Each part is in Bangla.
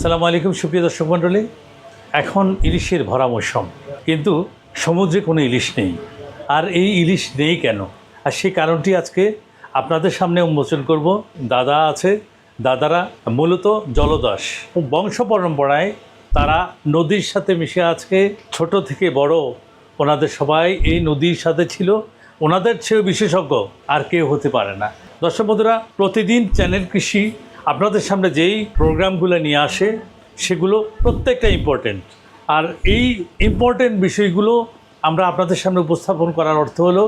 আসসালামু আলাইকুম সুপ্রিয় দর্শক মণ্ডলী। এখন ইলিশের ভরা মৌসুম, কিন্তু সমুদ্রে কোনো ইলিশ নেই। আর এই ইলিশ নেই কেন, আর সেই কারণটি আজকে আপনাদের সামনে উন্মোচন করব। দাদা আছে, দাদারা মূলত জলদাস, বংশ পরম্পরায় তারা নদীর সাথে মিশে আজকে ছোট থেকে বড় ওনাদের সবাই এই নদীর সাথে ছিল। ওনাদের চেয়েও বিশেষজ্ঞ আর কেউ হতে পারে না। দর্শক বন্ধুরা, প্রতিদিন চ্যানেল কৃষি আপনাদের সামনে যেই প্রোগ্রামগুলো নিয়ে আসে সেগুলো প্রত্যেকটা ইম্পর্টেন্ট। আর এই ইম্পর্টেন্ট বিষয়গুলো আমরা আপনাদের সামনে উপস্থাপন করার অর্থ হলো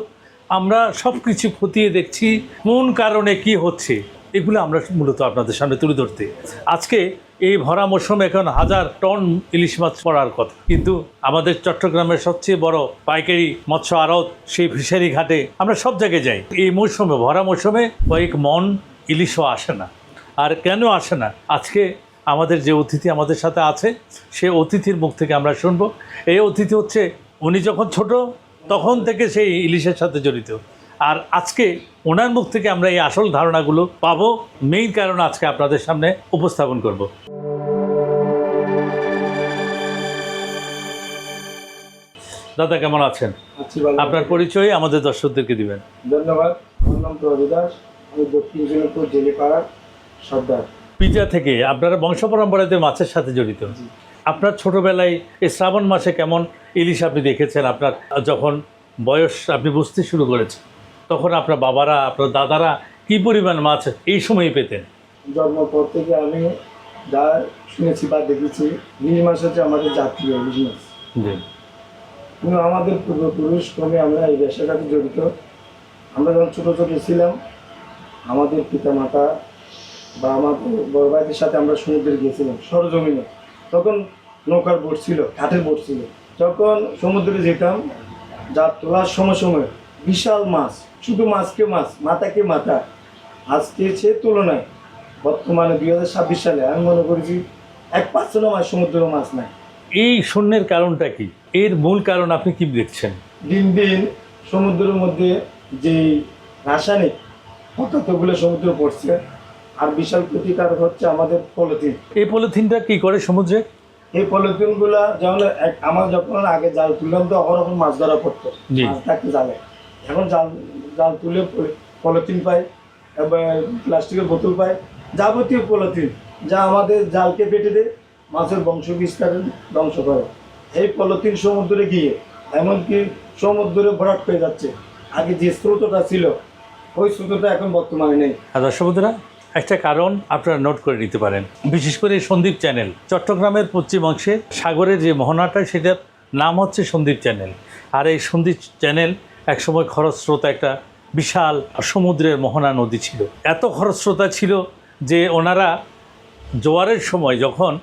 আমরা সব কিছু খতিয়ে দেখছি কোন কারণে কি হচ্ছে, এগুলো আমরা মূলত আপনাদের সামনে তুলে ধরতে। আজকে এই ভরা মৌসুমে এখন 1000 টন ইলিশ মাছ পড়ার কথা, কিন্তু আমাদের চট্টগ্রামের সবচেয়ে বড় পাইকারি মৎস্য আড়ত সেই ফিশারি ঘাটে আমরা সব জায়গায় যাই। এই মৌসুমে, ভরা মৌসুমে কয়েক মন ইলিশও আসে না। আর কেন আসে না, আজকে আমাদের যে অতিথি আমাদের সাথে আছে সেই অতিথির মুখ থেকে আমরা শুনবো। এই অতিথি হচ্ছে, উনি যখন ছোট তখন থেকে সেই ইলিশের সাথে জড়িত, আর আজকে ওনার মুখ থেকে আমরা এই আসল ধারণাগুলো পাবো। মেইন কারণ আজকে আপনাদের সামনে উপস্থাপন করব। দাদা কেমন আছেন? আপনার পরিচয় আমাদের দর্শকদেরকে দিবেন। ধন্যবাদ। আমার নাম প্রদীপ দাস, আমি দক্ষিণ দিনাজপুর জেলেপাড়ার সর্দার। পিজা থেকে আপনারা বংশ পরম্পরাতে মাছের সাথে জড়িত। আপনার ছোটবেলায় এই শ্রাবণ মাসে কেমন ইলিশ আপনি দেখেছেন? আপনার যখন বয়স আপনি বুঝতে শুরু করেছেন তখন আপনার বাবারা, আপনার দাদারা কি পরিমাণ মাছ এই সময় পেতেন? জন্ম পর থেকে আমি যা শুনেছি বা দেখেছি, ইলিশ মাছ হচ্ছে আমাদের জাতীয় ইলিশ মাছ। কিন্তু আমাদের পূর্বপুরুষ ক্রমে আমরা এই ব্যবসার সাথে জড়িত। আমরা যখন ছোটো ছোটো ছিলাম, আমাদের পিতামাতা বা আমাদের বড় ভাইদের সাথে আমরা সমুদ্রে গিয়েছিলাম সরজমিনে। তখন নৌকার বোট ছিল, ঘাটের বোট ছিল। যখন সমুদ্রে যেতাম, জাল তোলার সময় সময় বিশাল মাছ, শুধু মাছকে মাছ, মাথাকে মাথা। আজকে সে তুলনায় বর্তমানে 2026 সালে আমি মনে করেছি 1% মাছ সমুদ্রের মাছ নাই। এই শূন্যের কারণটা কি? এর মূল কারণ আপনি কি দেখছেন? দিন দিন সমুদ্রের মধ্যে যে রাসায়নিক পদার্থগুলো সমুদ্রে পড়ছে, আর বিশাল ক্ষতিকারক হচ্ছে আমাদের পলিথিন। এই পলিথিনটা কি করে সমুদ্রে? এই পলিথিনগুলা যেমন আমার যখন আগে জাল তুললাম তো ওরকম মাছ ধরা পড়তো, মাছ থাকতে জালে। এখন জাল তুলে পলিথিন পাই, প্লাস্টিকের বোতল পাই, যাবতীয় পলিথিন যা আমাদের জালকে পেটে দেয়, মাছের বংশ বিস্তারে ধ্বংস করে। এই পলিথিন সমুদ্রে গিয়ে এমনকি সমুদ্রে ভরাট হয়ে যাচ্ছে। আগে যে স্রোতটা ছিল ওই স্রোতটা এখন বর্তমানে নেই। দর্শক বন্ধুরা, একটা কারণ আপনারা নোট করে নিতে পারেন। বিশেষ করে সন্দ্বীপ চ্যানেল, চট্টগ্রামের পশ্চিম অংশে সাগরের যে মোহনাটা, সেটার নাম হচ্ছে সন্দ্বীপ চ্যানেল। আর এই সন্দ্বীপ চ্যানেল একসময় খরস্রোতা একটা বিশাল সমুদ্রের মোহনা নদী ছিল। এত খরস্রোতা ছিল যে ওনারা জোয়ারের সময় যখন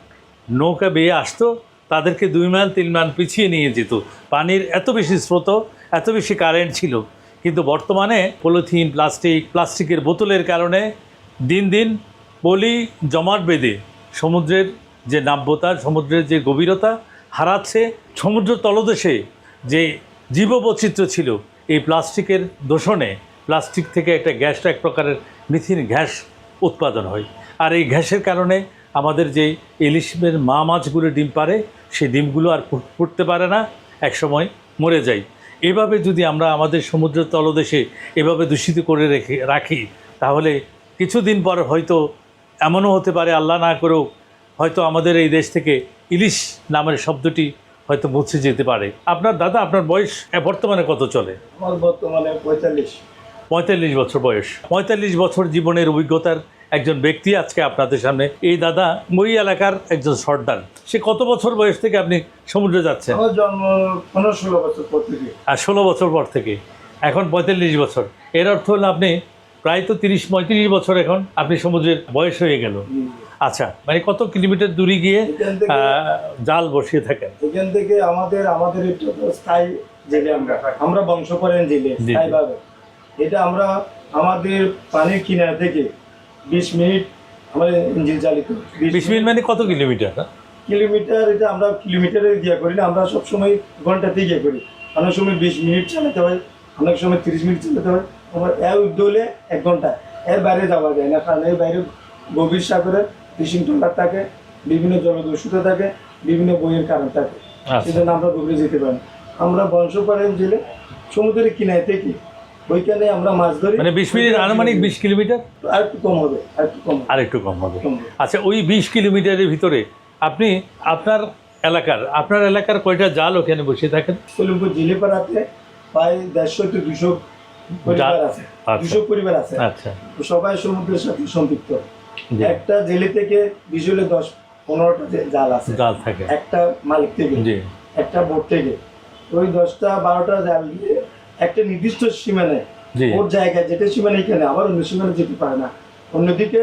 নৌকা বেয়ে আসতো তাদেরকে 2 মাইল 3 মাইল পিছিয়ে নিয়ে যেত। পানির এত বেশি স্রোত, এত বেশি কারেন্ট ছিল। কিন্তু বর্তমানে পলিথিন, প্লাস্টিকের বোতলের কারণে দিন দিন পলি জমাট বেঁধে সমুদ্রের যে নাব্যতা, সমুদ্রের যে গভীরতা হারাচ্ছে। সমুদ্র তলদেশে যে জীববৈচিত্র্য ছিল, এই প্লাস্টিকের দূষণে, প্লাস্টিক থেকে একটা গ্যাস, এক প্রকারের মিথেন গ্যাস উৎপাদন হয়। আর এই গ্যাসের কারণে আমাদের যে ইলিশের মা মাছগুলো ডিম পারে, সেই ডিমগুলো আর ফুটতে পারে না, একসময় মরে যায়। এভাবে যদি আমরা আমাদের সমুদ্রের তলদেশে এভাবে দূষিত করে রাখি, তাহলে কিছুদিন পর হয়তো এমনও হতে পারে, আল্লাহ না করেও হয়তো আমাদের এই দেশ থেকে ইলিশ নামের শব্দটি হয়তো মুছে যেতে পারে। আপনার দাদা, আপনার বয়স বর্তমানে কত চলে? আমার বর্তমানে 45 বছর বয়স। 45 বছর জীবনের অভিজ্ঞতার একজন ব্যক্তি আজকে আপনাদের সামনে। এই দাদা ওই এলাকার একজন সর্দার। সে কত বছর বয়স থেকে আপনি সমুদ্রে যাচ্ছেন? আমার জন্ম 15-16 বছর পর থেকে। আর 16 বছর পর থেকে এখন 45 বছর। এর অর্থ হলো আপনি প্রায় তো 30-35 বছর এখন আপনি সমুদ্রের বয়স হয়ে গেল। আচ্ছা, মানে কত কিলোমিটার দূরে গিয়ে জাল বসিয়ে থাকেন? এখান থেকে আমাদের স্থায়ী জেলে, আমরা বংশপরায়ণ জেলে স্থায়ীভাবে। এটা আমরা আমাদের পানির কিনারা থেকে 20 মিনিট আমাদের ইঞ্জিন চালিত। 20 মিনিট মানে কত কিলোমিটার? কিলোমিটার, এটা আমরা কিলোমিটারে গিয়ে করি না, আমরা সবসময় ঘন্টাতে গিয়ে করি। অনেক সময় 20 মিনিট চালাতে হয়, অনেক সময় 30 মিনিট চালাতে হয়। আমার এর উদ্যোলে 1 ঘন্টা, এর বাইরে যাওয়া যায় না, কারণ এর বাইরে গভীর সাগরে ফিশিং ট্রলার থাকে, বিভিন্ন জলদস্যুতা থাকে, বিভিন্ন বইয়ের কারণ থাকে, আচ্ছা। সেজন্য আমরা গভীরে যেতে পারি না। আমরা বংশপাড়ায় জেলে সমুদ্রের কিনারে থেকে ওইখানে আমরা মাছ ধরি। মানে 20 মিনিট আনুমানিক 20 কিলোমিটার, আর একটু কম হবে, আর একটু কম হবে। আর একটু কম হবে। কম হবে। আচ্ছা, ওই 20 কিলোমিটারের ভিতরে আপনি আপনার এলাকার কয়টা জাল ওখানে বসে থাকেন? কলিমপুর জেলেপাড়াতে প্রায় 150 থেকে 200 পরিবার আছে, আচ্ছা। 200 পরিবার আছে। আচ্ছা, তো সবাই সমুদ্রের সাথে সম্পৃক্ত। জি। একটা জেলে থেকে বিশালে 10-15টা জাল আছে, জাল থাকে, একটা মালিক থেকে, জি। একটা বোট থেকে। ওই 10টা-12টা জাল দিয়ে একটা নির্দিষ্ট সীমানায়, জি। ওর জায়গায় যেটা সীমানা এখানে আবার অন্য সীমানা যেতে পারে না। অন্যদিকে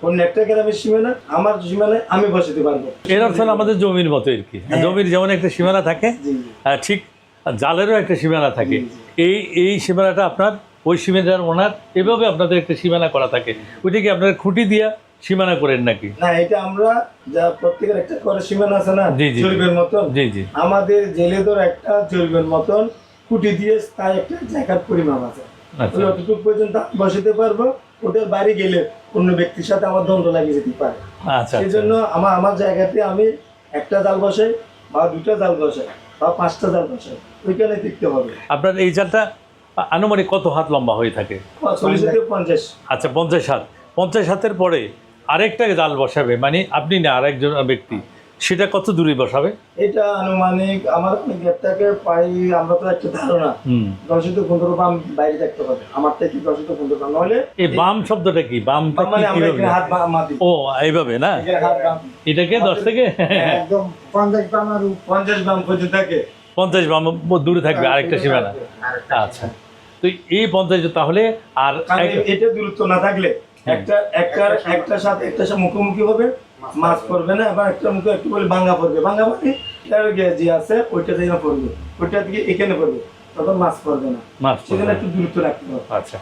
অন্য একটা গ্রামের সীমানা আমার সীমানায় আমি বসাতে পারবো। এর অর্থ হলো আমাদের জমির মতো আর কি। হ্যাঁ। জমির যেমন একটা সীমানা থাকে, জি, জি। ঠিক জালেরও একটা সীমানা থাকে। জি, জি। এই সীমানাটা আপনার ওই সীমানার ওনার এভাবে আপনাদের একটা সীমানা করা থাকে। ওইটা কি আপনারা খুঁটি দিয়া সীমানা করেন নাকি? না, এটা আমরা যা প্রত্যেকের একটা করে সীমানা আছে না, জি, জি। জরিপের মতন। জি, জি। আমাদের জেলেদের একটা জরিপের মতন কুটি দিয়ে তাই একটা জায়গার পরিমাপ আছে। আচ্ছা। ওই অতটুকু পর্যন্ত আমি বসাতে পারবো, ওটার বাইরে গেলে অন্য ব্যক্তির সাথে আমার দ্বন্দ্ব লাগিয়ে যেতে পারে। আচ্ছা, সেই জন্য আমার জায়গাতে আমি একটা জাল বসাই বা 2টা জাল বসাই বা 5টা জাল বসাই, ওইখানে টিকতে হবে। আপনার এই জালটা আনুমানিক কত হাত লম্বা হয়ে থাকে? 40 থেকে 50। আচ্ছা, 50 হাত। 50 হাতের পরে আরেকটা জাল বসাবে, মানে আপনি না আরেকজন ব্যক্তি, সেটা কত দূরে বসাবে? এটা আনুমানিক আমার গেটটাকে পাই, আমরা তো একটা ধারণা 10 থেকে 15 পাম বাইরে থাকতে হবে আমার থেকে, 10 থেকে 15 পাম। নইলে এই বাম শব্দটা কি? বামটা বাম মানে আমরা কিভাবে? এখানে হাত মাটি, ও, এইভাবে না? এখানে হাত বাম, এটাকে 10 থেকে একদম 50 বাম আর 50 বাম পর্যন্ত থাকে। 50 বাম দূরে থাকবে আরেকটা সীমানা। আচ্ছা, তো এই 50 তাহলে আর কারণ এটা দূরত্ব না থাকলে একটার সাথে মুখোমুখি হবে, মাছ পড়বে না। আবার একটা মুখে একটু বলে ভাঙা পড়বে, ভাঙা মানে এর যে আছে ওইটা যেন পড়বে, ওইটা থেকে এখানে পড়বে, তখন মাছ পড়বে না। মাছ পড়বে সেখানে না। একটু দূরত্ব রাখতে হবে। আচ্ছা,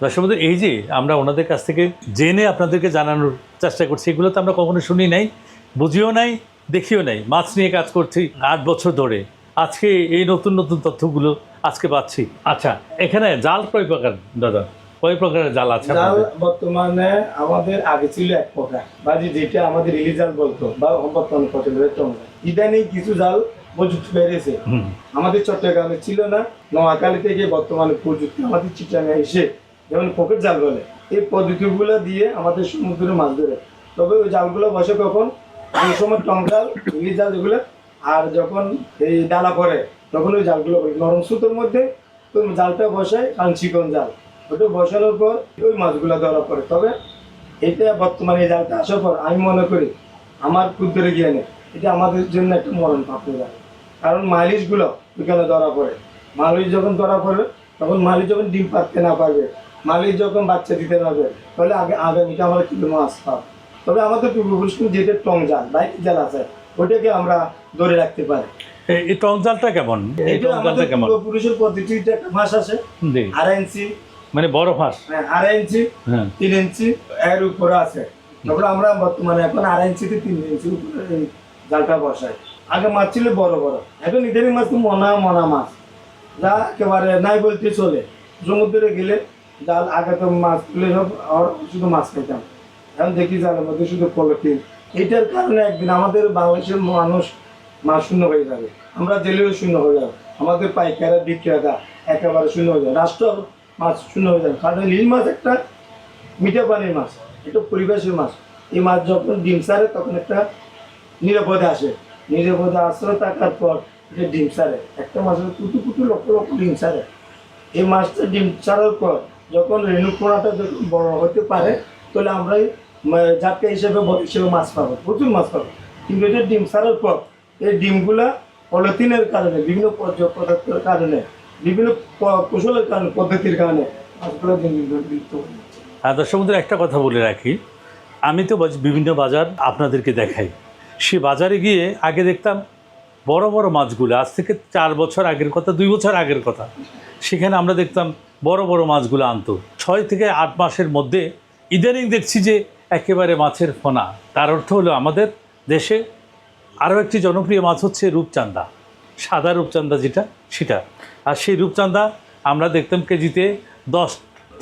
দর্শক বন্ধু, এই যে আমরা ওনাদের কাছ থেকে জেনে আপনাদেরকে জানানোর চেষ্টা করছি, এগুলো তো আমরা কখনো শুনি নাই, বুঝিও নাই, দেখিও নাই। মাছ নিয়ে কাজ করছি 8 বছর ধরে, আজকে এই নতুন নতুন তথ্যগুলো আজকে পাচ্ছি। আচ্ছা, এখানে জাল কয় প্রকার দাদা? কয় প্রকারের জাল আছে জাল আপনাদের? বর্তমানে আমাদের আগে ছিল এক প্রকার, বা যেটা আমাদের ইলি জাল বলতো, বা বর্তমানে প্রচলিত টঙ্গা। ইদানিং কিছু জাল প্রযুক্তি বেড়েছে, আমাদের চট্টগ্রামে ছিল না, নোয়াখালী থেকে বর্তমানে প্রযুক্তি আমাদের চিটাঙে এসে, যেমন পকেট জাল বলে, এই পদ্ধতিগুলো দিয়ে আমাদের সমুদ্রে মাছ ধরে। তবে ওই জালগুলো বসে কখন, ওই সময় টঙ্গাল, ইলি জাল এগুলো, আর যখন এই ডালা পরে তখন ওই জালগুলো নরম সুতোর মধ্যে ওই জালটা বসায়, কারণ চিকন জাল, ওটা বসানোর পর ওই মাছগুলো ধরা পড়ে। তবে এটা বর্তমানে এই জালটা আসার পর আমি মনে করি আমার ক্ষুদ্র জ্ঞানে এটা আমাদের জন্য একটা মরণ প্রাপ্ত জাল। কারণ মালিশগুলো ওইখানে ধরা পড়ে, মালিশ যখন ধরা পড়বে তখন মালিশ যখন ডিম পাততে না পারবে, মালিশ যখন বাচ্চা দিতে না পারবে, তাহলে আগামীটা আমরা কিন্তু মাছ পাবো। তবে আমাদের পূর্বপুরুষ যেটা টং জাল, বাইক জাল আছে, ওটাকে আমরা ধরে রাখতে পারি। এই টং জালটা কেমন? এই এটা টং জালটা আমাদের কেমন? পূর্বপুরুষের পদ্ধতিতে একটা মাছ আছে, জি, 2.5 ইঞ্চি, মানে বড় ফাঁস। 2.5 ইঞ্চি, হ্যাঁ, 3 ইঞ্চি এর উপরে আছে। তারপরে আমরা বর্তমানে এখন 2.5 ইঞ্চি থেকে 3 ইঞ্চি উপরে এই জালটা বসাই। আগে মাছ ছিল বড় বড়, এখন ইদানিং মাছ তো মনা মাছ, যা একেবারে নাই বলতে চলে। সমুদ্রে গেলে জাল, আগে তো মাছ তুলে সব আর শুধু মাছ খেতাম, এখন দেখি জালের মধ্যে শুধু পলিথিন। এইটার কারণে একদিন আমাদের বাংলাদেশের মানুষ মাছ শূন্য হয়ে যাবে, আমরা জেলেও শূন্য হয়ে যাবে, আমাদের পাইকাররা বিক্রেতা একেবারে শূন্য হয়ে যাবে, রাষ্ট্র মাছ শূন্য হয়ে যাবে। কারণ ইলিশ মাছ একটা মিঠা পানির মাছ, এটা পরিবেশের মাছ। এই মাছ যখন ডিম ছাড়ে তখন একটা নিরাপদে আসে, নিরাপদে আশ্রয় থাকার পর এটা ডিম ছাড়ে, একটা মাছের কুটু কুটু লক্ষ লক্ষ ডিম ছাড়ে। এই মাছটা ডিম ছাড়ার পর যখন রেণুপোনাটা যখন বড় হতে পারে, তাহলে আমরা জাতকা হিসেবে বড় হিসেবে মাছ পাবো, প্রচুর মাছ পাবো। কিন্তু এটা ডিম ছাড়ার পর এই ডিমগুলা পলিথিনের কারণে, বিভিন্ন পর্যায় পদার্থের কারণে, বিভিন্ন কৌশলের কারণে, পদ্ধতির কারণে মাছগুলো দিন দিন ধরে বিলুপ্ত হয়ে যাচ্ছে। আর দর্শক বন্ধুরা, একটা কথা বলে রাখি, আমি তো বিভিন্ন বাজার আপনাদেরকে দেখাই, সে বাজারে গিয়ে আগে দেখতাম বড় বড় মাছগুলো, আজ থেকে 4 বছর আগের কথা, 2 বছর আগের কথা, সেখানে আমরা দেখতাম বড় বড় মাছগুলো আনতো 6 থেকে 8 মাসের মধ্যে। ইদানিং দেখছি যে একেবারে মাছের ফোনা। তার অর্থ হলো আমাদের দেশে আরও একটি জনপ্রিয় মাছ হচ্ছে রূপচাঁদা, সাদা রূপচাঁদা যেটা, সেটা। আর সেই রূপচাঁদা আমরা দেখতাম কেজিতে 10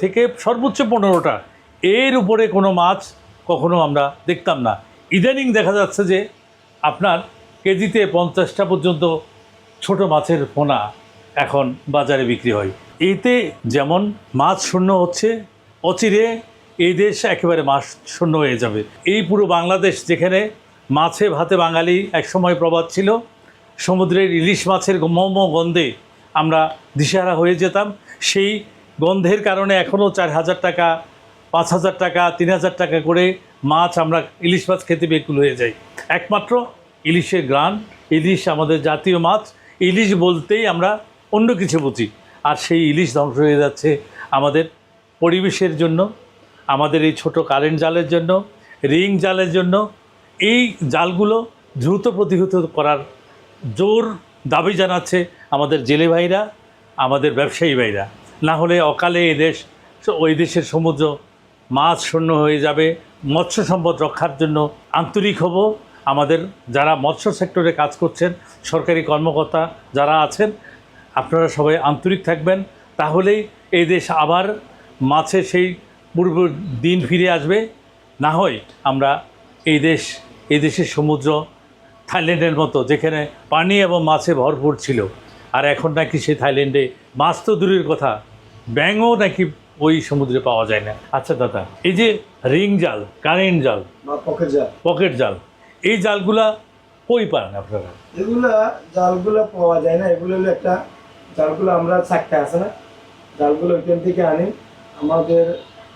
থেকে সর্বোচ্চ 15টা, এর উপরে কোনো মাছ কখনো আমরা দেখতাম না। ইদানিং দেখা যাচ্ছে যে আপনার কেজিতে 50টা পর্যন্ত ছোট মাছের পোনা এখন বাজারে বিক্রি হয়। এতে যেমন মাছ শূন্য হচ্ছে, অচিরে এই দেশ একেবারে মাছ শূন্য হয়ে যাবে। এই পুরো বাংলাদেশ যেখানে মাছে ভাতে বাঙালি একসময় প্রবাদ ছিল, সমুদ্রের ইলিশ মাছের গন্ধে আমরা দিশেহারা হয়ে যেতাম। সেই গন্ধের কারণে এখনও 4,000 টাকা, 5,000 টাকা, 3,000 টাকা করে মাছ আমরা ইলিশ মাছ খেতে বেকুল হয়ে যাই। একমাত্র ইলিশের গ্রান, ইলিশ আমাদের জাতীয় মাছ। ইলিশ বলতেই আমরা অন্য কিছু বুঝি, আর সেই ইলিশ ধ্বংস হয়ে যাচ্ছে আমাদের পরিবেশের জন্য, আমাদের এই ছোট কারেন্ট জালের জন্য, রিং জালের জন্য। এই জালগুলো দ্রুত প্রতিহত করার জোর দাবি জানাচ্ছে আমাদের জেলে ভাইরা, আমাদের ব্যবসায়ী ভাইরা। না হলে অকালে ওই দেশের সমুদ্র মাছ শূন্য হয়ে যাবে। মৎস্য সম্পদ রক্ষার জন্য আন্তরিক হব। আমাদের যারা মৎস্য সেক্টরে কাজ করছেন, সরকারি কর্মকর্তা যারা আছেন, আপনারা সবাই আন্তরিক থাকবেন। তাহলেই এই দেশ আবার মাছের সেই পূর্ব দিন ফিরে আসবে। না হয় আমরা এই দেশের সমুদ্র থাইল্যান্ডের মতো, যেখানে পানি এবং মাছে ভরপুর ছিল, আর এখন নাকি সেই থাইল্যান্ডে মাছ তো দূরের কথা, ব্যাঙও নাকি ওই সমুদ্রে পাওয়া যায় না। আচ্ছা দাদা, এই যে রিং জাল, কারেন্ট জাল বা পকেট জাল, এই জালগুলা কই পান আপনারা? জালগুলা পাওয়া যায় না। এগুলো হলো একটা জালগুলো আমরা চাকটা আছে না, জালগুলো ওইখান থেকে আনি। আমাদের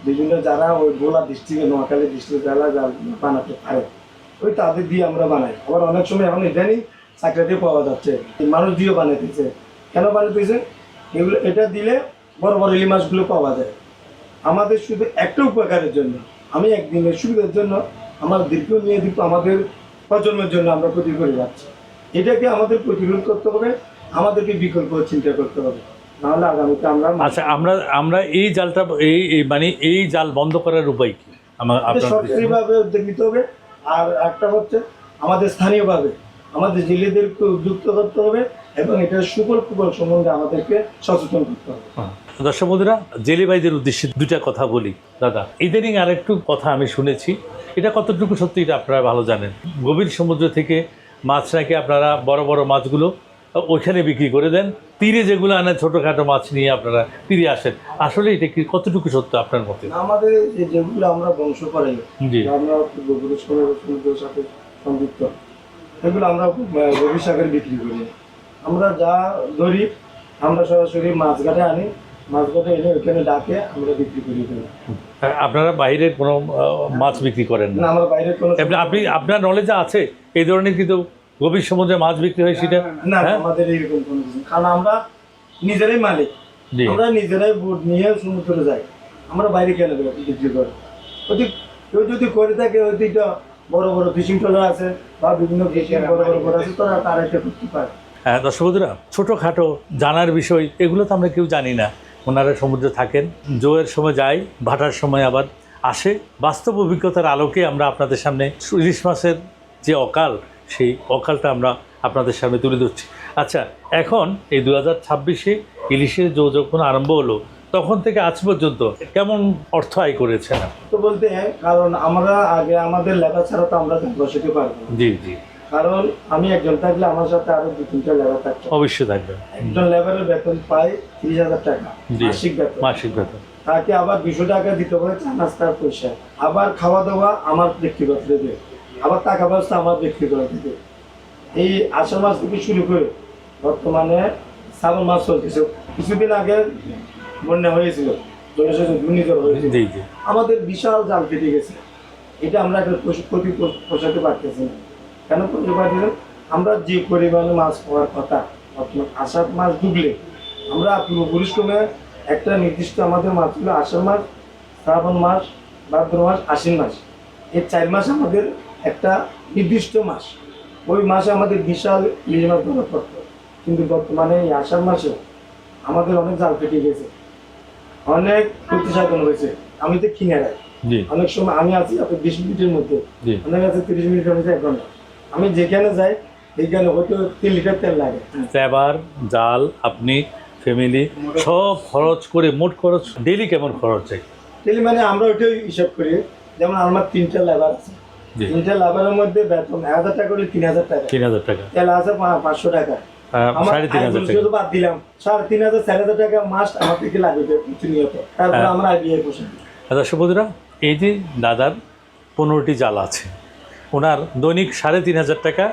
বিভিন্ন যারা ওই ভোলা ডিস্ট্রিক্টে, নোয়াখালী ডিস্ট্রিক্টে যারা জালগুলো বানাতে পারে, ওই তাদের দিয়ে আমরা বানাই। আবার অনেক সময় এখন ইদানিং চাকরা দিয়ে পাওয়া যাচ্ছে, মানুষ দিয়েও বানাইতেছে। কেন বানাইতেছে? এগুলো এটা দিলে বড় বড় ইলি মাছগুলো পাওয়া যায়। আমাদের শুধু একটা উপকারের জন্য, আমি একদিনের সুবিধার জন্য, আমার দীর্ঘ আমাদের প্রজন্মের জন্য আমরা ক্ষতি করে যাচ্ছি। এটাকে আমাদের প্রতিরোধ করতে হবে, আমাদেরকে বিকল্প চিন্তা করতে হবে, নাহলে আগামীতে আমরা। আচ্ছা, আমরা এই জালটা মানে এই জাল বন্ধ করার উপায় কি? সরকারিভাবে উদ্যোগ নিতে হবে। আর একটা হচ্ছে আমাদের স্থানীয়ভাবে আমাদের জেলেদেরকে উদ্যুক্ত করতে হবে এবং এটার সুফল কুফল সম্বন্ধে আমাদেরকে সচেতন করতে হবে। দর্শক বন্ধুরা, জেলে ভাইদের উদ্দেশ্যে দুটা কথা বলি। দাদা, ইদানিং আর একটু কথা আমি শুনেছি, এটা কতটুকু সত্যি এটা আপনারা ভালো জানেন। গভীর সমুদ্র থেকে মাছ নাকি আপনারা বড় বড় মাছগুলো ওইখানে বিক্রি করে দেন, তীরে যেগুলো আনে ছোটোখাটো মাছ নিয়ে আপনারা তীরে আসেন। আসলে এটা কি কতটুকু সত্য আপনার মতে? আমাদের যেগুলো আমরা বংশ করাই, আমরা গভীর সমুদ্রের সাথে সংযুক্ত, সেগুলো আমরা গভীর সাগরে বিক্রি করি। আমরা যা ধরি আমরা সরাসরি মাছঘাটে আনি, মাছঘাটে এনে ওইখানে ডাকে আমরা বিক্রি করি। আপনারা বাইরের কোনো মাছ বিক্রি করেন না? আমরা বাইরের কোনো, আপনার নলেজে আছে এই ধরনের কিন্তু গভীর সমুদ্রে মাছ বিক্রি হয় সেটা? না, আমাদের এইরকম কোনো কিছু, কারণ আমরা নিজেরাই মালিক, আমরা নিজেরাই বোট নিয়ে সমুদ্রে যাই, আমরা বাইরে কেন বিক্রি করি। কেউ যদি করে থাকে, ওইদিকে বড় বড় ফিশিং ট্রলার আছে বা বিভিন্ন ফিশিং বড় বড় বোট আছে, তারা এটা করতে পারে। হ্যাঁ দর্শক বন্ধুরা, ছোটোখাটো জানার বিষয় এগুলো তো আমরা কেউ জানি না। ওনারা সমুদ্রে থাকেন, জোয়ের সময় যায়, ভাটার সময় আবার আসে। বাস্তব অভিজ্ঞতার আলোকে আমরা আপনাদের সামনে ইলিশ মাছের যে অকাল, সেই অকালটা আমরা আপনাদের সামনে তুলে ধরছি। আচ্ছা, এখন এই 2026-এ ইলিশের যখন আরম্ভ হলো, তখন থেকে আজ পর্যন্ত কেমন অর্থ আয় করেছেন? তো বলতে, কারণ আমরা আগে আমাদের লেবার ছাড়া তো আমরা বসতে পারবো। জি জি। কারণ আমি একজন থাকলে আমার সাথে আরো 2-3টা লেবার থাকতো। অবশ্যই থাকবে। একজন লেবারের বেতন পায় 30,000 টাকা মাসিক বেতন। তাকে আবার 200 টাকা দিতে হবে চা নাস্তার পয়সা, আবার খাওয়া দাওয়া আমার ব্যক্তিগত দেবে, আবার টাকা ব্যবস্থা আমার ব্যক্তিগত দেবে। এই আষাঢ় মাস থেকে শুরু করে বর্তমানে শ্রাবণ মাস চলতেছে। কিছুদিন আগে বন্যা হয়েছিল, ঘূর্ণিঝড় হয়েছিল, আমাদের বিশাল জাল কেটে গেছে। এটা আমরা একটা ক্ষতি পোষাতে পারতেছি না। কেন করতে পারছি? আমরা যে পরিমাণে মাছ পাওয়ার কথা, আষাঢ় মাস ডুবলে আমরা পূর্বপুরুষক্রমে একটা নির্দিষ্ট আমাদের মাছ ছিল আষাঢ় মাস, শ্রাবণ মাস, ভাদ্র মাস, আশ্বিন মাস। এই 4 মাস আমাদের একটা নির্দিষ্ট মাস। ওই মাসে আমাদের বিশাল ইলিশ মাছ ধরা পড়তো। কিন্তু বর্তমানে এই আষাঢ় মাসে আমাদের অনেক জাল কেটে গেছে, অনেক প্রতিসাধন হয়েছে। আমি তো কিনে রাখি, অনেক সময় আমি আছি আপনার 20 মিনিটের মধ্যে, অনেক আছে 30 মিনিটের মধ্যে 1 ঘন্টা। আমি যেখানে যাই এইখানে হয়তো 3 লিটার তেল লাগে। লেবার, জাল, আপনি ফ্যামিলি সব খরচ করে মোট খরচ ডেইলি কেমন খরচ হয়? ডেইলি মানে আমরা ওইটাই হিসাব করি। যেমন আমার 3টা লেবার আছে, জি। 3টা লেবারের মধ্যে বেতন 1000 টাকা করে 3000 টাকা, 3000 টাকা, তেল আছে 500 টাকা, আমার 3500 টাকা। শুধু বাদ দিলাম 3500 4000 টাকা মাস আমার থেকে লাগবে প্রতিনিয়ত। তারপর আমরা আইবিআই পোষণ। দর্শক বন্ধুরা, এই যে দাদার 15টি জাল আছে, ওনার দৈনিক 3500 টাকা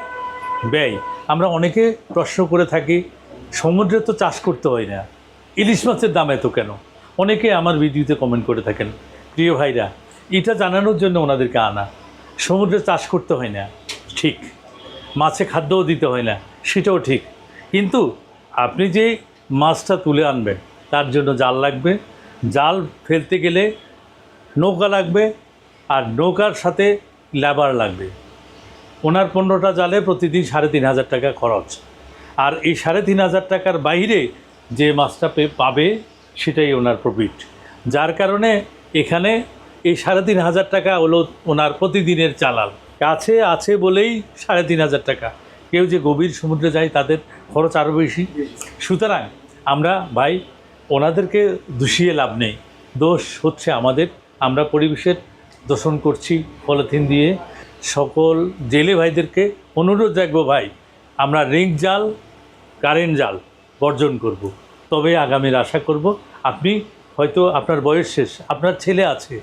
ব্যয়। আমরা অনেকে প্রশ্ন করে থাকি, সমুদ্রে তো চাষ করতে হয় না, ইলিশ মাছের দাম এত কেন? অনেকে আমার ভিডিওতে কমেন্ট করে থাকেন। প্রিয় ভাইরা, এটা জানানোর জন্য ওনাদেরকে আনা। সমুদ্রে চাষ করতে হয় না, ঠিক, মাছে খাদ্যও দিতে হয় না, সেটাও ঠিক, কিন্তু আপনি যে মাছটা তুলে আনবেন তার জন্য জাল লাগবে, জাল ফেলতে গেলে নৌকা লাগবে, আর নৌকার সাথে লেবার লাগবে। ওনার 15টা জালে প্রতিদিন 3500 টাকা খরচ, আর এই 3500 টাকার বাইরে যে মাছটা পাবে সেটাই ওনার প্রফিট। যার কারণে এখানে এই 3500 টাকা হলো ওনার প্রতিদিনের চালান। কাছে আছে বলেই 3500 টাকা। কেউ যে গভীর সমুদ্রে যায় তাদের খরচ আরও বেশি। সুতরাং আমরা ভাই ওনাদেরকে দোষিয়ে লাভ নেই, দোষ হচ্ছে আমাদের। আমরা পরিবেশের দূষণ করছি পলিথিন দিয়ে। সকল জেলে ভাইদেরকে অনুরোধ রাখবো, ভাই আমরা রিং জাল, কারেন্ট জাল বর্জন করব। তবে আগামীর আশা করব, আপনি হয়তো আপনার বয়স শেষ, আপনার ছেলে আছে,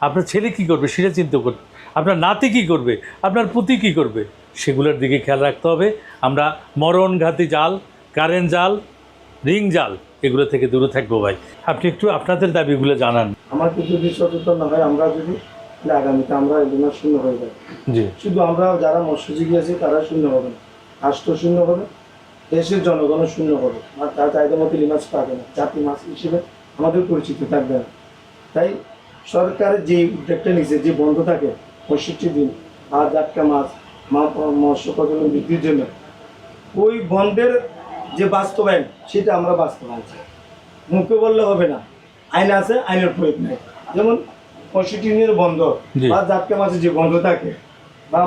আপনার ছেলে কী করবে সেটা চিন্তা করবে, আপনার নাতি কী করবে, আপনার পুতি কী করবে, সেগুলোর দিকে খেয়াল রাখতে হবে। আমরা মরণঘাতী জাল, কারেন্ট জাল, রিং জাল এগুলো থেকে দূরে থাকবো ভাই। আপনি একটু আপনাদের দাবিগুলো জানান। আমার যদি সচেতন না হয়, আমরা যদি আগামীতে আমরা এগুলো শূন্য হয়ে যাবে। জি, শুধু আমরা যারা মৎস্যজীবী আছি তারা শূন্য হবে না, রাষ্ট্র শূন্য হবে, দেশের জনগণও শূন্য হবে, আর তার চাহিদা মতো ইলিশ মাছ পাবে না, জাতি মাছ হিসেবে আমাদের পরিচিত থাকবে না। তাই সরকার যে উদ্যোগটা নিচ্ছে, যে বন্ধ থাকে 65 দিন আর জাটকা মাছ মৎস্য প্রজনন বৃদ্ধির জন্য, ওই বন্ধের যে বাস্তবায়ন সেটা আমরা বাস্তবায়ন চাই। মুখে বললে হবে না, আইন আছে, আইনের প্রয়োগ নেই। যেমন 65 দিনের বন্ধ বা জাটকা মাছের যে বন্ধ থাকে বা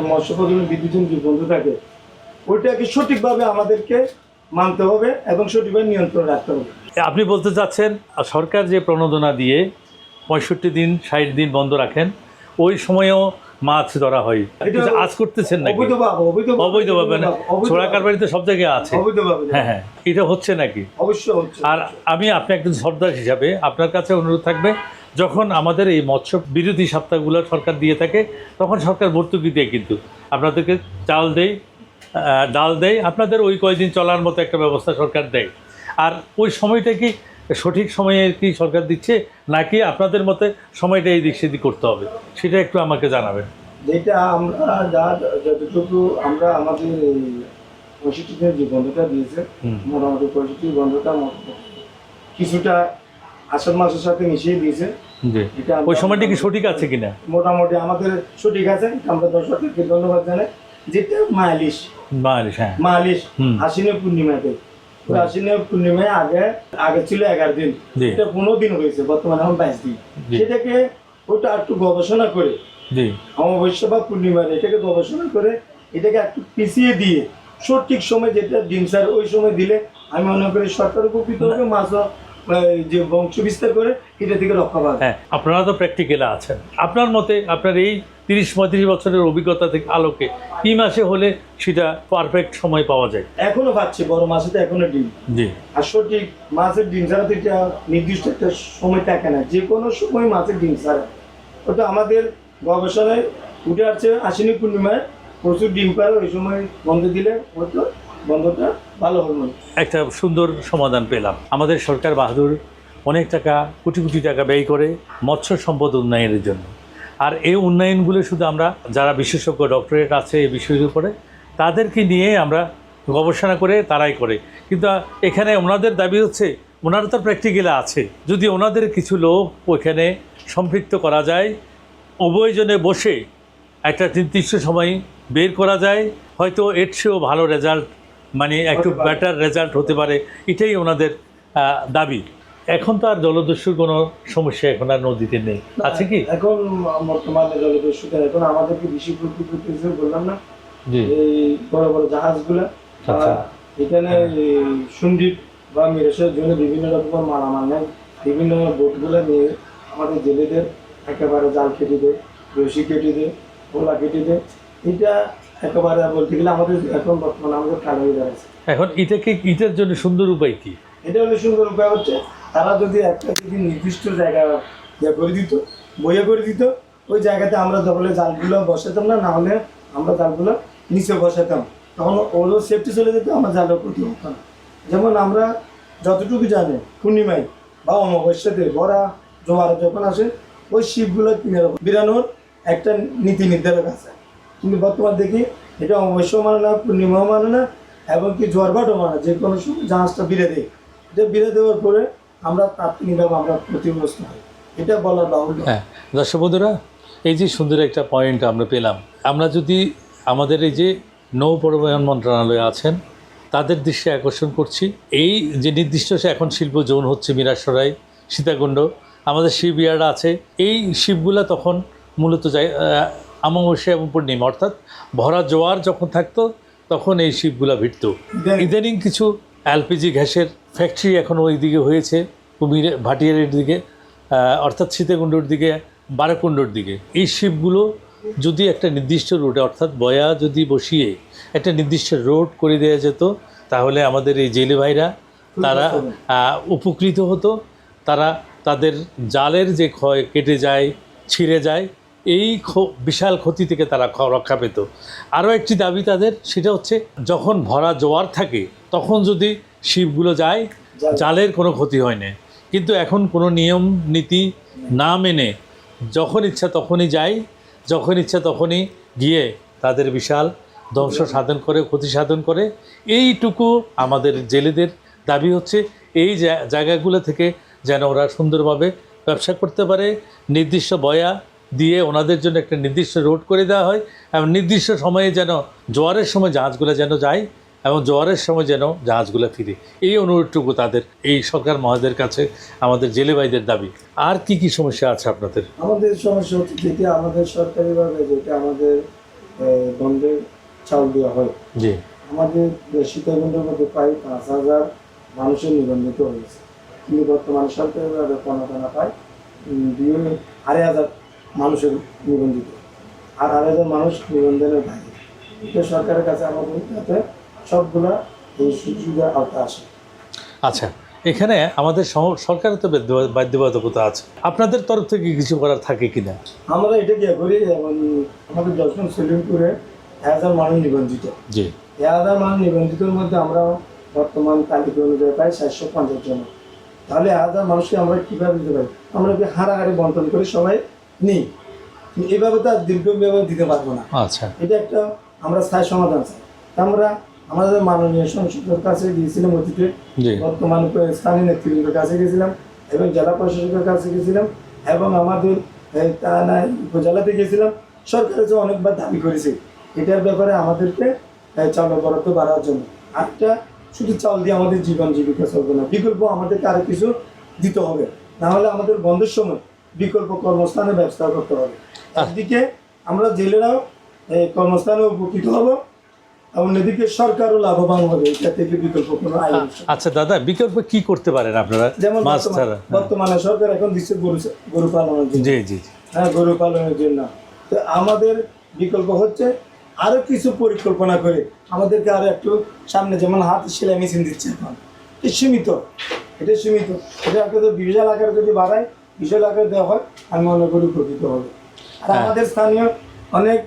মৎস্য প্রজনন বৃদ্ধির জন্য যে বন্ধ থাকে, ওইটাকে সঠিকভাবে আমাদেরকে মানতে হবে এবং সঠিকভাবে নিয়ন্ত্রণ রাখতে হবে। আপনি বলতে চাচ্ছেন সরকার যে প্রণোদনা দিয়ে 65 দিন 60 দিন বন্ধ রাখেন, ওই সময়েও মাছ ধরা হয়, আজ করতেছেন নাকি? অবৈধভাবে না, ছোড়াকার বাড়িতে সব জায়গায় আছে। হ্যাঁ হ্যাঁ, এটা হচ্ছে নাকি? অবশ্যই হচ্ছে। আর আমি আপনি একজন সর্দার হিসাবে আপনার কাছে অনুরোধ থাকবে, যখন আমাদের এই মৎস্য বিরোধী সপ্তাহগুলো সরকার দিয়ে থাকে, তখন সরকার ভর্তুকি দেয়, কিন্তু আপনাদেরকে চাল দেয়, ডাল দেয়, আপনাদের ওই কয়দিন চলার মতো একটা ব্যবস্থা সরকার দেয়। আর ওই সময়টা কি সঠিক সময়ে কি সরকার দিচ্ছে, নাকি আপনাদের মতে সময়টা এই দিক সেদিক করতে হবে, সেটা একটু আমাকে জানাবেন। যেটা আমরা যতটুকু আমরা আমাদের এই 65 দিনের যে বন্ধটা দিয়েছে, মোটামুটি 65 বন্ধটা কিছুটা আষাঢ় মাসের সাথে মিশিয়ে দিয়েছে। এটা ওই সময়টা কি সঠিক আছে কিনা? মোটামুটি আমাদের সঠিক আছে, আমরা দর্শকদেরকে ধন্যবাদ জানাই। যেটা মালিশ, হ্যাঁ, মালিশ আশ্বিনী পূর্ণিমাতে, আশ্বিনী পূর্ণিমায় আগে ছিল 11 দিন, এটা 15 দিন হয়েছে, বর্তমানে এখন 22 দিন। সেটাকে ওটা একটু গবেষণা করে, অমাবস্যা বা পূর্ণিমার এটাকে গবেষণা করে এটাকে একটু পিছিয়ে দিয়ে সঠিক সময় যেটা ডিম স্যার ওই সময় দিলে আমি মনে করি সরকার উপকৃত হবে, মাছ যে বংশ বিস্তার করে এটা থেকে রক্ষা পাবে। হ্যাঁ, আপনারা তো প্র্যাকটিক্যালে আছেন, আপনার মতে আপনার এই 30-35 বছরের অভিজ্ঞতা থেকে আলোকে কি মাসে হলে সেটা পারফেক্ট সময় পাওয়া যায়? এখনো পাচ্ছি, বড় মাছে তো এখনো ডিম। জি, আর সঠিক মাছের ডিম ছাড়া তো এটা নির্দিষ্ট একটা সময় থাকে না, যে কোনো সময় মাছের ডিম ছাড়া। ওটা আমাদের গবেষণায় উঠে আসছে, আশ্বিনী পূর্ণিমায় প্রচুর ডিম পারে, ওই সময় বন্ধ দিলে হয়তো বন্ধটা ভালো হবে। একটা সুন্দর সমাধান পেলাম। আমাদের সরকার বাহাদুর অনেক টাকা, কোটি কোটি টাকা ব্যয় করে মৎস্য সম্পদ উন্নয়নের জন্য। আর এই উন্নয়নগুলো শুধু আমরা যারা বিশেষজ্ঞ ডক্টরেট আছে এই বিষয়ের উপরে, তাদেরকে নিয়ে আমরা গবেষণা করে তারাই করে। কিন্তু এখানে ওনাদের দাবি হচ্ছে, ওনারা তো প্র্যাকটিক্যালে আছে, যদি ওনাদের কিছু লোক ওইখানে সম্পৃক্ত করা যায়, উভয়জনে বসে একটা নির্দিষ্ট সময় বের করা যায়, হয়তো এর চেয়েও ভালো রেজাল্ট, মানে একটু বেটার রেজাল্ট হতে পারে, এটাই ওনাদের দাবি। এখন তো আর জলদস্যুর কোনো সমস্যা এখন আর নদীতে নেই, আছে কি? এখন বর্তমানে জলদস্যুতা এখন আমাদেরকে বেশি প্রতি করতেছে, বললাম না, এই বড় বড় জাহাজগুলা, এখানে সুন্ডিট বা মিরেশের জন্য বিভিন্ন রকমের মালামাল নেয়, বিভিন্ন বোটগুলো নিয়ে আমাদের জেলেদের একেবারে জাল কেটে দেয়, রশি কেটে দেয়, ওলা কেটে দেয়। এটা একেবারে বলতে গেলে আমাদের এখন বর্তমানে আমাদের কালো হয়ে দাঁড়াচ্ছে। এখন ইটের জন্য সুন্দর উপায় কি? এটা হলে সুন্দর উপায় হচ্ছে তারা যদি একটা যদি নির্দিষ্ট জায়গা ইয়ে করে দিত, বইয়ে করে দিত, ওই জায়গাতে আমরা তাহলে জালগুলো বসাতাম না, না হলে আমরা জালগুলো নিচে বসাতাম, তখন ওরও সেফটি চলে যেত, আমার জালও ক্ষতি হতো না। যেমন আমরা যতটুকু জানি পূর্ণিমায় বা অমাবস্যাতে ভরা জোয়ার যখন আসে ওই শিপগুলো বিরানোর একটা নীতি নির্ধারক আছে, কিন্তু বর্তমান দেখি এটা অমাবস্যাও মানে না, পূর্ণিমাও মানে না, এবং কি জোয়ার ভাটও মানে না, যে কোনো সময় জাহাজটা বিরে দেয়। এটা বিরে দেওয়ার পরে আমরা তাৎক্ষণিকভাবে আমরা ক্ষতিগ্রস্ত হই, এটা বলার বাহুল্য। হ্যাঁ দর্শক বন্ধুরা, এই যে সুন্দর একটা পয়েন্ট আমরা পেলাম, আমরা যদি আমাদের এই যে নৌ পরিবহন মন্ত্রণালয়ে আছেন তাদের দৃষ্টি আকর্ষণ করছি, এই যে নির্দিষ্ট এখন শিল্প জোন হচ্ছে মিরাসরাই, সীতাকুণ্ড, আমাদের শিপইয়ার্ড আছে, এই শিপগুলো তখন মূলত যায় অমাবস্যা এবং পূর্ণিমা, অর্থাৎ ভরা জোয়ার যখন থাকতো তখন এই শিপগুলো ভিড়ত। ইদানিং কিছু এলপিজি গ্যাসের ফ্যাক্টরি এখন ওই দিকে হয়েছে, কুমিরে ভাটিয়ারের দিকে, অর্থাৎ সীতাকুণ্ডর দিকে, বারাকুণ্ডর দিকে। এই শিপগুলো যদি একটা নির্দিষ্ট রুটে অর্থাৎ বয়া যদি বসিয়ে একটা নির্দিষ্ট রোড করে দেওয়া যেত, তাহলে আমাদের এই জেলে ভাইরা তারা উপকৃত হতো। তারা তাদের জালের যে ক্ষয় কেটে যায়, ছিঁড়ে যায়, এই বিশাল ক্ষতি থেকে তারা রক্ষা পেত। আরও একটি দাবি তাদের, সেটা হচ্ছে যখন ভরা জোয়ার থাকে তখন যদি শিপগুলো যায় জালের কোনো ক্ষতি হয় না, কিন্তু এখন কোনো নিয়ম নীতি না মেনে যখন ইচ্ছা তখনই যায়, যখন ইচ্ছা তখনই গিয়ে তাদের বিশাল ধ্বংস সাধন করে, ক্ষতি সাধন করে। এইটুকু আমাদের জেলেদের দাবি হচ্ছে এই জায়গাগুলো থেকে যেন ওরা সুন্দরভাবে ব্যবসা করতে পারে, নির্দিষ্ট বয়া দিয়ে ওনাদের জন্য একটা নির্দিষ্ট রোড করে দেওয়া হয়, এবং নির্দিষ্ট সময়ে যেন জোয়ারের সময় জাহাজগুলো যেন যায় এবং জোয়ারের সময় যেন জাহাজগুলো ফিরে। এই অনুরোধটুকু তাদের এই সরকার মহোদয়ের কাছে আমাদের জেলে ভাইদের দাবি। আর কি কি সমস্যা আছে আপনাদের? আমাদের সমস্যা হচ্ছে যেটা আমাদের সরকারিভাবে যেটা আমাদের বন্ধের চাউল দেওয়া হয়, জি, আমাদের সীতাকুণ্ডের মধ্যে প্রায় 5,000 মানুষের নিবন্ধিত হয়েছে, কিন্তু বর্তমানে সরকারিভাবে পণাটানা পায় 2,500 মানুষের নিবন্ধিত, আর 2,500 মানুষ নিবন্ধনের বাইরে। এটা সরকারের কাছে আমাদের যাতে সবগুলা এই সুবিধার আওতা আসে। আচ্ছা, এখানে আমাদের সরকারের তো বাধ্যবাধকতা আছে, আপনাদের তরফ থেকে কিছু করার থাকে কিনা? আমরা এটা কি করি, যেমন আমাদের দর্শন সেলিমপুরে 1,000 মানুষ নিবন্ধিত, জি, 1,000 মানুষ নিবন্ধিতের মধ্যে আমরা বর্তমান তালিকা অনুযায়ী প্রায় 750 জন। তাহলে 1,000 মানুষকে আমরা কীভাবে দিতে পারি? আমরা কি হারাহারি বন্টন করে সবাই নিই, এইভাবে তো আর দীর্ঘভাবে দিতে পারবো না। আচ্ছা, এটা একটা আমরা স্থায়ী সমাধান চাই। আমরা আমাদের মাননীয় সংসদের কাছে গিয়েছিলাম অতীতে, জি, বর্তমান স্থানীয় নেতৃবৃন্দের কাছে গেছিলাম, এবং জেলা প্রশাসকের কাছে গেছিলাম, এবং আমাদের উপজেলাতে গেছিলাম। সরকারের যে অনেকবার দাবি করেছে এটার ব্যাপারে আমাদেরকে চাউলের বরাদ্দ বাড়ার জন্য। আরেকটা, শুধু চাউল দিয়ে আমাদের জীবন জীবিকা চলবে না, বিকল্প আমাদেরকে আরও কিছু দিতে হবে, না হলে আমাদের বন্ধের সময় বিকল্প কর্মস্থানের ব্যবস্থা করতে হবে। একদিকে আমরা জেলেরাও কর্মস্থানে উপকৃত হব, অন্যদিকে সরকারও লাভবান হবে, এটা থেকে বিকল্প কোনো আয়। আচ্ছা দাদা, বিকল্প কি করতে পারেন আপনারা? যেমন মাছ ছাড়া? বর্তমানে সরকার এখন দিচ্ছে গরু পালনের জন্য। জি জি, হ্যাঁ, গরু পালনের জন্য। তো আমাদের বিকল্প হচ্ছে আরো কিছু পরিকল্পনা করে আমাদেরকে আরো একটু সামনে, যেমন হাত সেলাই মেশিন দিচ্ছে এখন, সীমিত, এটা সীমিত, এটা একটা বিশাল আকারে যদি বাড়ায়, বিশাল আকারে দেওয়া হয়, আমি মনে করি উপকৃত হবে। আর আমাদের স্থানীয় অনেক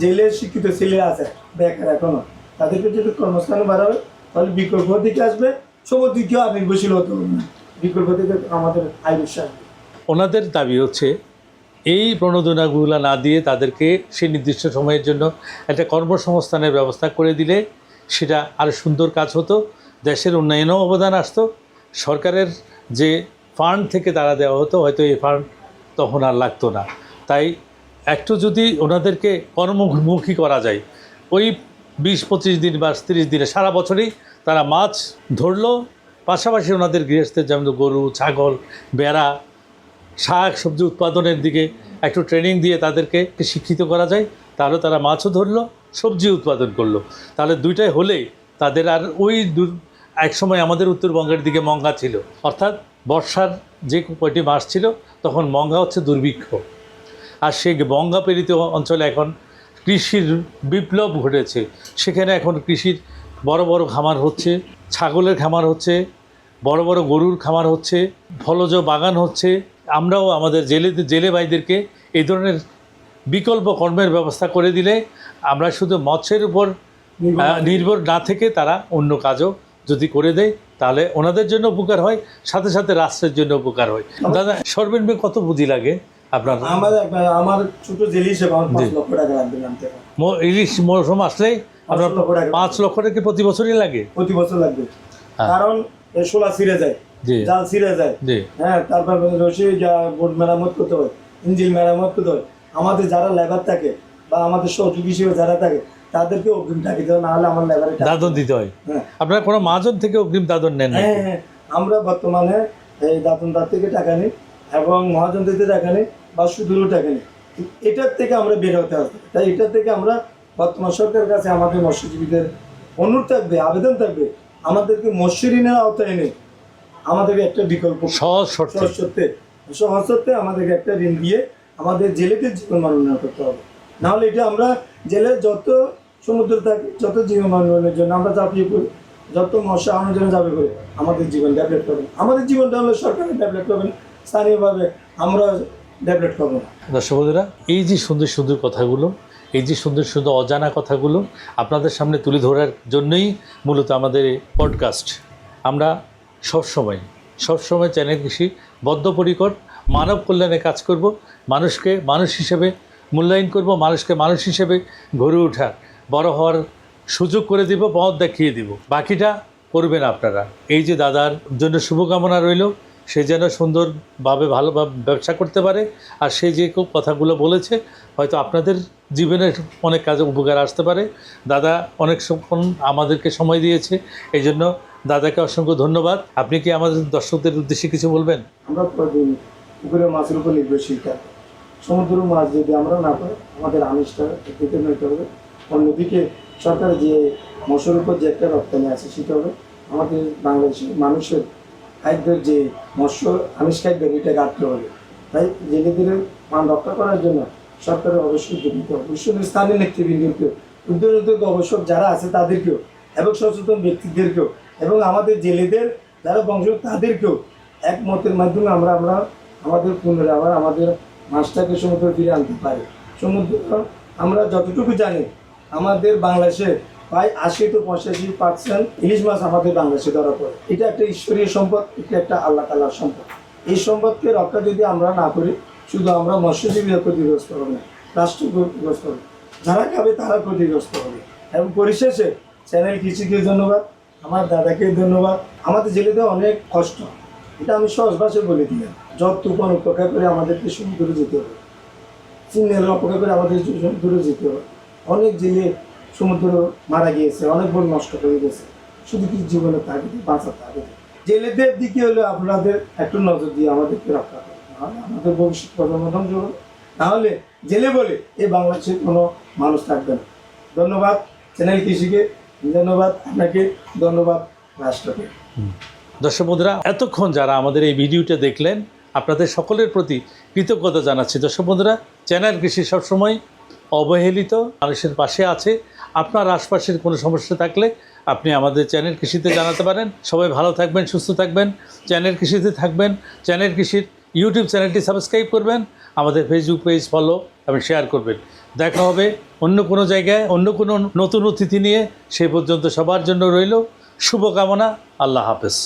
জেলে শিক্ষিত ছেলে আছে বেকার এখনো, তাদেরকে যদি কর্মস্থানে বাড়াবে তাহলে বিকল্প দিকে আসবে, সব দিকেও আর নির্ভরশীল হতে হবে না, বিকল্প দিকে আমাদের আয় বিশ্বাস। ওনাদের দাবি হচ্ছে এই প্রণোদনাগুলো না দিয়ে তাদেরকে সেই নির্দিষ্ট সময়ের জন্য একটা কর্মসংস্থানের ব্যবস্থা করে দিলে সেটা আরও সুন্দর কাজ হতো, দেশের উন্নয়নেও অবদান আসতো, সরকারের যে ফান্ড থেকে তারা দেওয়া হতো হয়তো এই ফান্ড তখন আর লাগতো না। তাই একটু যদি ওনাদেরকে কর্মমুখী করা যায়, ওই 20-25 দিন বা 30 দিনে সারা বছরই তারা মাছ ধরলো, পাশাপাশি ওনাদের গৃহস্থের যেমন গরু, ছাগল, বেড়া, শাক সবজি উৎপাদনের দিকে একটু ট্রেনিং দিয়ে তাদেরকে শিক্ষিত করা যায়, তাহলে তারা মাছও ধরলো, সবজি উৎপাদন করলো, তাহলে দুইটাই হলেই তাদের আর ওই এক সময় আমাদের উত্তরবঙ্গের দিকে মঙ্গা ছিল, অর্থাৎ বর্ষার যে কয়টি মাস ছিল তখন মঙ্গা হচ্ছে দুর্ভিক্ষ, আর সেই বঙ্গাপেরিত অঞ্চলে এখন কৃষির বিপ্লব ঘটেছে। সেখানে এখন কৃষির বড় বড় খামার হচ্ছে, ছাগলের খামার হচ্ছে, বড় বড় গরুর খামার হচ্ছে, ফলজ বাগান হচ্ছে। আমরাও আমাদের জেলে ভাইদেরকে এই ধরনের বিকল্প কর্মের ব্যবস্থা করে দিলে আমরা শুধু মৎস্যের উপর নির্ভর না থেকে তারা অন্য কাজও যদি করে দেয় তাহলে ওনাদের জন্য উপকার হয়, সাথে সাথে রাষ্ট্রের জন্য উপকার হয়। দাদা সর্বনিম্ন কত পুঁজি লাগে আপনার? আমার ছোট জেলি হিসেবে আমার 5 লক্ষ টাকা লাগবে নামতে। ইলিশ মৌসুম আসলেই আপনার 5 লক্ষ টাকা। 5 লক্ষ টাকা প্রতি বছরই লাগে? প্রতি বছর লাগবে, কারণ শোলা ছিঁড়ে যায়, জি জাল ছিঁড়ে যায়, জি হ্যাঁ, তারপর রশি বোর্ড মেরামত করতে হয়, ইঞ্জিন মেরামত করতে হয়। আমাদের যারা লেবার থাকে বা আমাদের সহযোগী হিসেবে যারা থাকে তাদেরকে অগ্রিম টাকা দিতে হয়, না হলে আমার লেবারে দাদন দিতে হয়। হ্যাঁ আপনারা কোনো মহাজন থেকে অগ্রিম দাদন নেন? হ্যাঁ হ্যাঁ, আমরা বর্তমানে এই দাদনদার থেকে টাকা নিই এবং মহাজন থেকে টাকা নিই বা সুদূরও টাকা নিই। এটার থেকে আমরা বের হতে হবে। তাই এটার থেকে আমরা বর্তমান সরকারের কাছে আমাদের মৎস্যজীবীদের অনুরোধ থাকবে, আবেদন থাকবে, আমাদেরকে মৎস্য ঋণের আওতায় এনে আমাদেরকে একটা বিকল্প সহজ শর্তে আমাদেরকে একটা ঋণ দিয়ে আমাদের জেলেদের জীবন মান উন্নয়ন করতে হবে। নাহলে এটা আমরা জেলের যত সমুদ্র থাকে, যত জীবন মান উন্নয়নের জন্য আমরা চাপিয়ে পড়ি, যত মৎস্য আনার জন্য যাবে করে আমাদের জীবন ডেভেলপ করবেন। আমাদের জীবনটা হলো সরকারের ডেভেলপ করবেন, স্থানীয়ভাবে আমরা ডেভেলপ করবো না। দর্শক বন্ধুরা, এই যে সুন্দর সুন্দর কথাগুলো, এই যে সুন্দর সুন্দর অজানা কথাগুলো আপনাদের সামনে তুলে ধরার জন্যই মূলত আমাদের এই পডকাস্ট। আমরা সবসময় চ্যানেল কৃষি বদ্ধপরিকর মানব কল্যাণে কাজ করব, মানুষকে মানুষ হিসেবে মূল্যায়ন করব, মানুষকে মানুষ হিসেবে গড়ে ওঠার বড় হওয়ার সুযোগ করে দিব, পথ দেখিয়ে দিব। বাকিটা করবেন আপনারা। এই যে দাদার জন্য শুভকামনা রইল, সে যেন সুন্দরভাবে ভালোভাবে ব্যবসা করতে পারে। আর সে যে কথাগুলো বলেছে হয়তো আপনাদের জীবনের অনেক কাজে উপকার আসতে পারে। দাদা অনেকক্ষণ আমাদেরকে সময় দিয়েছে, এই জন্য দাদাকে অসংখ্য ধন্যবাদ। আপনি কি আমাদের দর্শকদের উদ্দেশ্যে কিছু বলবেন? আমরা পুকুরের মাছের উপর নির্ভরশীল থাকি। সমুদ্র মাছ যদি আমরা না পাই, আমাদের আমিষটা দিতে নিতে হবে। অন্যদিকে সরকার যে মৎস্যের উপর যে একটা রপ্তানি আছে সেটা হবে আমাদের বাংলাদেশের মানুষের খাদ্যের যে মৎস্য আমিষ খাদ্য এটা গাঁটতে হবে। তাই জেলেদের মান রক্ষা করার জন্য সরকারের অবশ্যই উদ্যোগ নিতে হবে। অবশ্যই স্থানীয় নেতৃবৃন্দকেও, উদ্যোগ গবেষক যারা আছে তাদেরকেও এবং সচেতন ব্যক্তিদেরকেও এবং আমাদের জেলেদের যারা বংশ তাদেরকেও একমতের মাধ্যমে আমরা আমাদের পুনরায় আবার আমাদের মাছটাকে সমুদ্র ফিরে আনতে পারি। সমুদ্র আমরা যতটুকু জানি আমাদের বাংলাদেশে প্রায় 80 to 85% ইলিশ মাছ আমাদের বাংলাদেশে ধরা পড়ে। এটা একটা ঈশ্বরীয় সম্পদ, এটা একটা আল্লাহ তাআলার সম্পদ। এই সম্পদকে রক্ষা যদি আমরা না করি, শুধু আমরা মৎস্যজীবীরা ক্ষতিগ্রস্ত হবে না, রাষ্ট্র ক্ষতিগ্রস্ত হবে, যারা খাবে তারা ক্ষতিগ্রস্ত হবে। এবং পরিশেষে চ্যানেল কৃষিকে ধন্যবাদ, আমার দাদাকে ধন্যবাদ। আমাদের জেলেদের অনেক কষ্ট, এটা আমি সহজ ভাষায় বলে দিলাম। যত তুফান উপেক্ষা করে আমাদেরকে সমুদ্রে যেতে হবে, সিগন্যাল অপেক্ষা করে আমাদের সমুদ্রে যেতে হবে। অনেক জেলে সমুদ্র মারা গিয়েছে, অনেক বড় নষ্ট হয়ে গেছে, শুধু কি জীবনে তাকে বাঁচাতে হবে। জেলেদের দিকে হলে আপনাদের একটু নজর দিয়ে আমাদেরকে রক্ষা করবে, নাহলে আমাদের ভবিষ্যৎ প্রজন্ম ধ্বংস হবে। নাহলে জেলে বলে এই বাংলাদেশের কোনো মানুষ থাকবে না। ধন্যবাদ চ্যানেল কৃষিকে, ধন্যবাদ আপনাকে, ধন্যবাদ রাষ্ট্রকে। দর্শক বন্ধুরা, এতক্ষণ যারা আমাদের এই ভিডিওটা দেখলেন আপনাদের সকলের প্রতি কৃতজ্ঞতা জানাচ্ছি। দর্শক বন্ধুরা, চ্যানেল কৃষি সবসময় অবহেলিত মানুষের পাশে আছে। আপনার আশপাশের কোনো সমস্যা থাকলে আপনি আমাদের চ্যানেল কৃষিতে জানাতে পারেন। সবাই ভালো থাকবেন, সুস্থ থাকবেন, চ্যানেল কৃষিতে থাকবেন। চ্যানেল কৃষির ইউটিউব চ্যানেলটি সাবস্ক্রাইব করবেন, আমাদের ফেসবুক পেজ ফলো এবং শেয়ার করবেন। দেখা হবে অন্য কোনো জায়গায় অন্য কোনো নতুন অতিথি নিয়ে। সেই পর্যন্ত সবার জন্য রইল শুভকামনা। আল্লাহ হাফেজ।